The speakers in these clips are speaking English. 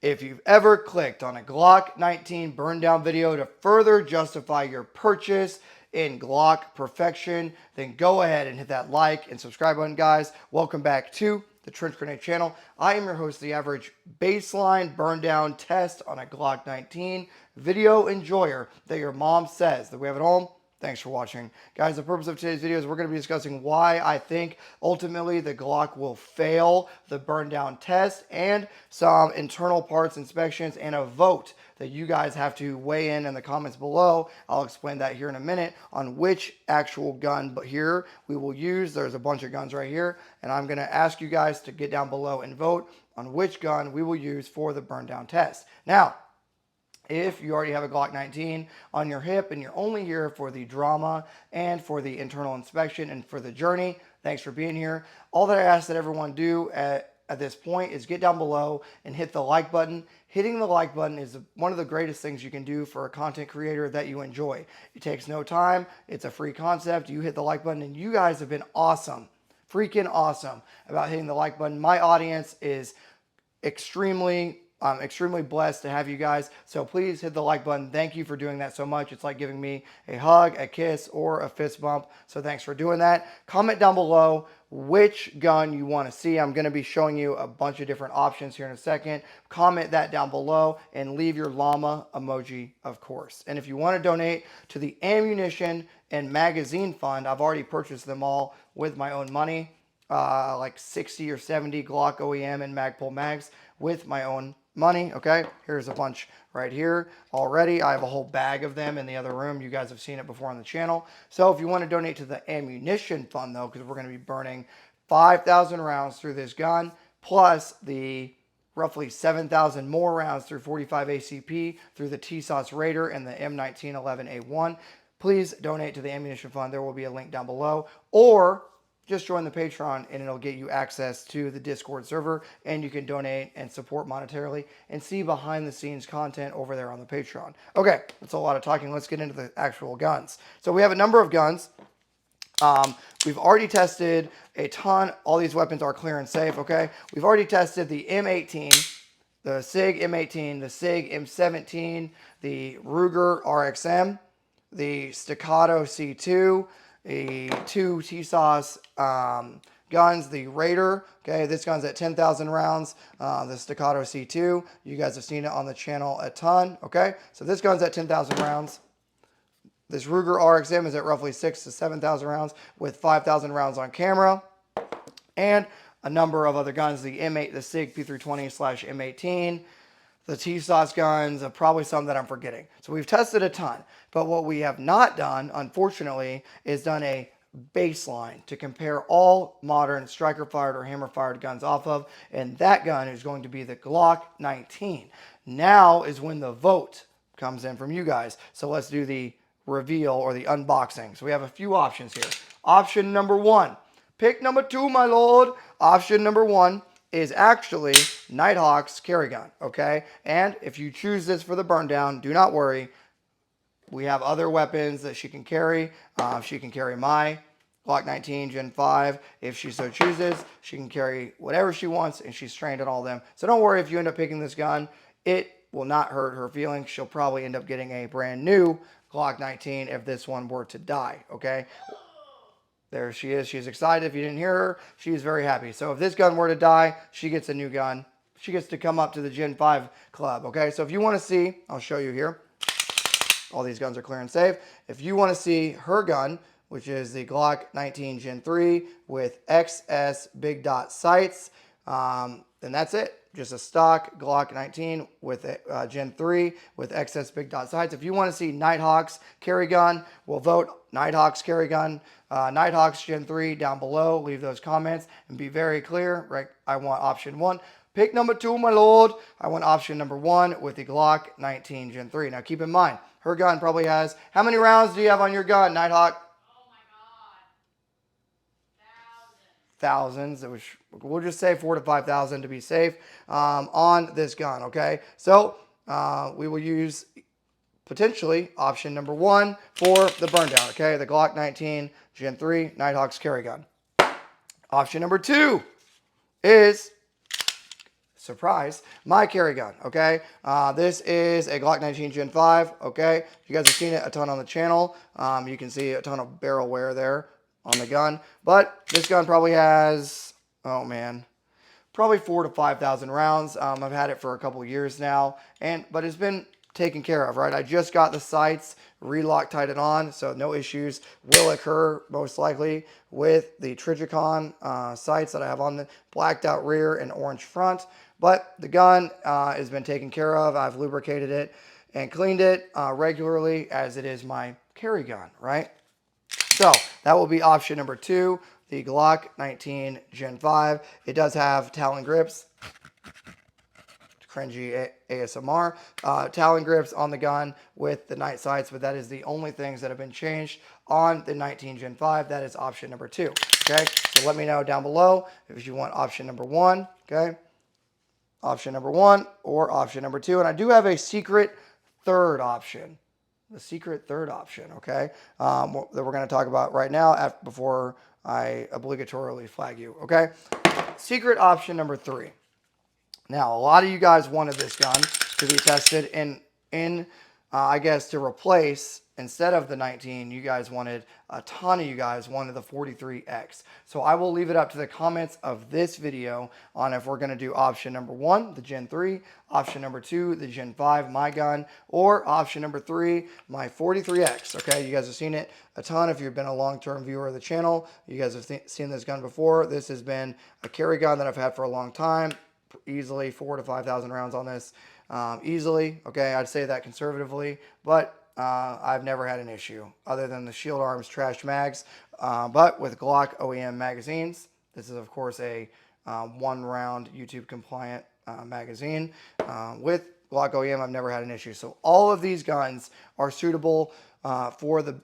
If you've ever clicked on a Glock 19 burn down video to further justify your purchase in Glock perfection, then go ahead and hit that like and subscribe button, guys. Welcome back to the Trench Grenade channel. I am your host, the average baseline burn down test on a Glock 19 video enjoyer that your mom says that we have at home. Thanks for watching. Guys, the purpose of today's video is we're going to be discussing why I think ultimately the Glock will fail the burn down test and some internal parts inspections and a vote that you guys have to weigh in the comments below. I'll explain that here in a minute on which actual gun but here we will use. There's a bunch of guns right here, and I'm going to ask you guys to get down below and vote on which gun we will use for the burn down test. Now, if you already have a Glock 19 on your hip and you're only here for the drama and for the internal inspection and for the journey, thanks for being here. All that I ask that everyone do at this point is get down below and hit the like button. Hitting the like button is one of the greatest things you can do for a content creator that you enjoy. It takes no time. It's a free concept. You hit the like button, and you guys have been awesome, freaking awesome about hitting the like button. My audience is I'm extremely blessed to have you guys. So please hit the like button. Thank you for doing that so much. It's like giving me a hug, a kiss, or a fist bump. So thanks for doing that. Comment down below which gun you want to see. I'm going to be showing you a bunch of different options here in a second. Comment that down below and leave your llama emoji, of course. And if you want to donate to the ammunition and magazine fund, I've already purchased them all with my own money. Like 60 or 70 Glock OEM and Magpul mags with my own money. Okay, here's a bunch right here already. I have a whole bag of them in the other room. You guys have seen it before on the channel. So if you want to donate to the ammunition fund though, because we're going to be burning 5,000 rounds through this gun, plus the roughly 7,000 more rounds through 45 ACP through the TSOS Raider and the M1911A1, please donate to the ammunition fund. There will be a link down below, or just join the Patreon and it'll get you access to the Discord server, and you can donate and support monetarily and see behind the scenes content over there on the Patreon. Okay, that's a lot of talking. Let's get into the actual guns. So we have a number of guns. We've already tested a ton. All these weapons are clear and safe, okay? We've already tested the M18, the SIG M18, the SIG M17, the Ruger RXM, the Staccato C2, the two TSOS guns, the Raider. Okay, this gun's at 10,000 rounds. The Staccato C2, you guys have seen it on the channel a ton. Okay, so this gun's at 10,000 rounds. This Ruger RXM is at roughly 6,000 to 7,000 rounds with 5,000 rounds on camera, and a number of other guns. The M8, the SIG P320/M18. The TSOS guns, probably some that I'm forgetting. So we've tested a ton. But what we have not done, unfortunately, is done a baseline to compare all modern striker-fired or hammer-fired guns off of. And that gun is going to be the Glock 19. Now is when the vote comes in from you guys. So let's do the reveal or the unboxing. So we have a few options here. Option number one. Pick number two, my lord. Option number one is actually Nighthawk's carry gun, okay? And if you choose this for the burn down, do not worry. We have other weapons that she can carry. She can carry my Glock 19 Gen 5. If she so chooses, she can carry whatever she wants, and she's trained on all of them. So don't worry if you end up picking this gun. It will not hurt her feelings. She'll probably end up getting a brand new Glock 19 if this one were to die, okay? There she is. She's excited. If you didn't hear her, she's very happy. So if this gun were to die, she gets a new gun. She gets to come up to the Gen 5 club, okay? So if you want to see, I'll show you here. All these guns are clear and safe. If you want to see her gun, which is the Glock 19 Gen 3 with XS big dot sights, then that's it. Just a stock Glock 19 with a Gen 3 with XS big dot sights. If you want to see Nighthawk's carry gun, we'll vote Nighthawk's carry gun. Nighthawk's Gen 3 down below. Leave those comments and be very clear. Right, I want option one. Pick number two, my lord. I want option number one with the Glock 19 Gen 3. Now keep in mind, her gun probably has, how many rounds do you have on your gun, Nighthawk? Thousands, which we'll just say 4,000 to 5,000 to be safe on this gun, okay? So we will use potentially option number one for the burn down, okay? The Glock 19 Gen 3 Nighthawk's carry gun. Option number two is surprise, my carry gun, okay? This is a Glock 19 Gen 5, okay? You guys have seen it a ton on the channel. You can see a ton of barrel wear there on the gun. But this gun probably has, oh man, probably 4,000 to 5,000 rounds. I've had it for a couple years now, but it's been taken care of, right? I just got the sights Loctite it on, so no issues will occur most likely with the Trijicon sights that I have on the blacked out rear and orange front. But the gun has been taken care of. I've lubricated it and cleaned it regularly, as it is my carry gun, right? So that will be option number 2, the Glock 19 Gen 5. It does have Talon grips, cringy ASMR, Talon grips on the gun with the night sights, but that is the only things that have been changed on the 19 Gen 5. That is option number 2, okay? So let me know down below if you want option number 1, okay? Option number 1 or option number 2. And I do have a secret third option. The secret third option, okay, that we're going to talk about right now before I obligatorily flag you, okay? Secret option number 3. Now, a lot of you guys wanted this gun to be tested in I guess, to replace, instead of the 19, you guys wanted, a ton of you guys wanted the 43X. So I will leave it up to the comments of this video on if we're going to do option number 1, the Gen 3, option number 2, the Gen 5, my gun, or option number 3, my 43X. Okay, you guys have seen it a ton. If you've been a long-term viewer of the channel, you guys have seen this gun before. This has been a carry gun that I've had for a long time. Easily 4,000 to 5,000 rounds on this. Easily, okay, I'd say that conservatively, but I've never had an issue other than the Shield Arms trashed mags. But with Glock OEM magazines, this is of course a 1-round YouTube compliant magazine. With Glock OEM, I've never had an issue. So all of these guns are suitable for the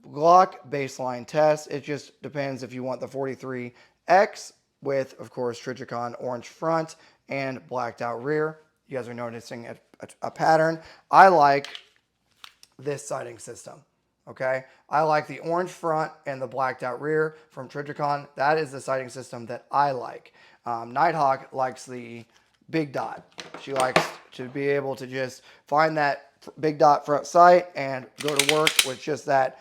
Glock baseline test. It just depends if you want the 43X with, of course, Trijicon orange front and blacked out rear. You guys are noticing a pattern. I like this sighting system, okay? I like the orange front and the blacked out rear from Trijicon. That is the sighting system that I like. Nighthawk likes the big dot. She likes to be able to just find that big dot front sight and go to work with just that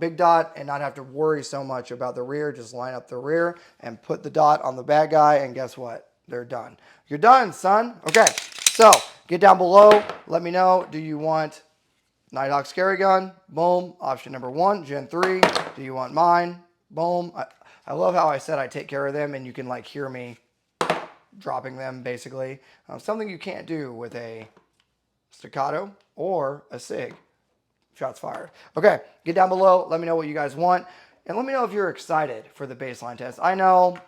big dot and not have to worry so much about the rear. Just line up the rear and put the dot on the bad guy, and guess what? They're done. You're done, son. Okay, so get down below. Let me know. Do you want Nighthawk's carry gun? Boom. Option number 1, Gen 3. Do you want mine? Boom. I love how I said I take care of them, and you can like hear me dropping them basically. Something you can't do with a staccato or a SIG. Shots fired. Okay, get down below. Let me know what you guys want. And let me know if you're excited for the baseline test. I know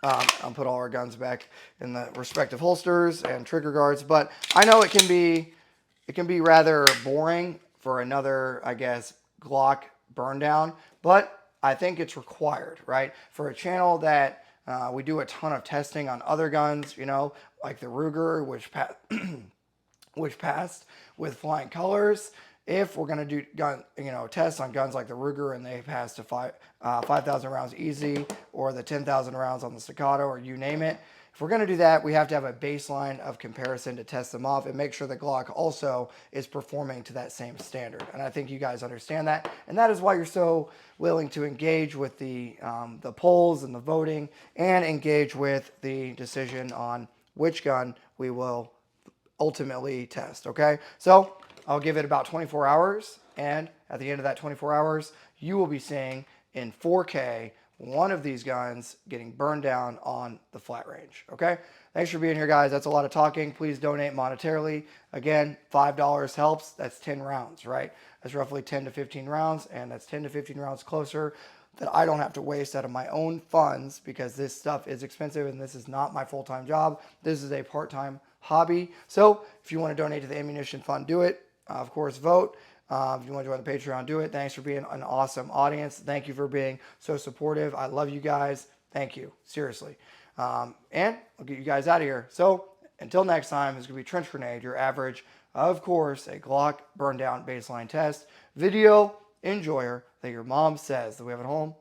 I'll put all our guns back in the respective holsters and trigger guards, but I know it can be rather boring for another, I guess, Glock burn down, but I think it's required, right? For a channel that we do a ton of testing on other guns, you know, like the Ruger, which passed with flying colors. If we're going to do tests on guns like the Ruger and they pass to 5,000 rounds easy, or the 10,000 rounds on the staccato, or you name it, if we're going to do that, we have to have a baseline of comparison to test them off and make sure the Glock also is performing to that same standard. And I think you guys understand that, and that is why you're so willing to engage with the polls and the voting, and engage with the decision on which gun we will ultimately test. Okay, so I'll give it about 24 hours, and at the end of that 24 hours, you will be seeing in 4K one of these guns getting burned down on the flat range. Okay, thanks for being here, guys. That's a lot of talking. Please donate monetarily. Again, $5 helps. That's 10 rounds, right? That's roughly 10 to 15 rounds, and that's 10 to 15 rounds closer that I don't have to waste out of my own funds, because this stuff is expensive and this is not my full-time job. This is a part-time hobby. So if you want to donate to the ammunition fund, do it. Of course, vote. If you want to join the Patreon, do it. Thanks for being an awesome audience. Thank you for being so supportive. I love you guys. Thank you. Seriously. And I'll get you guys out of here. So until next time, it's going to be Trench Grenade, your average, of course, a Glock burn down baseline test video enjoyer that your mom says that we have at home.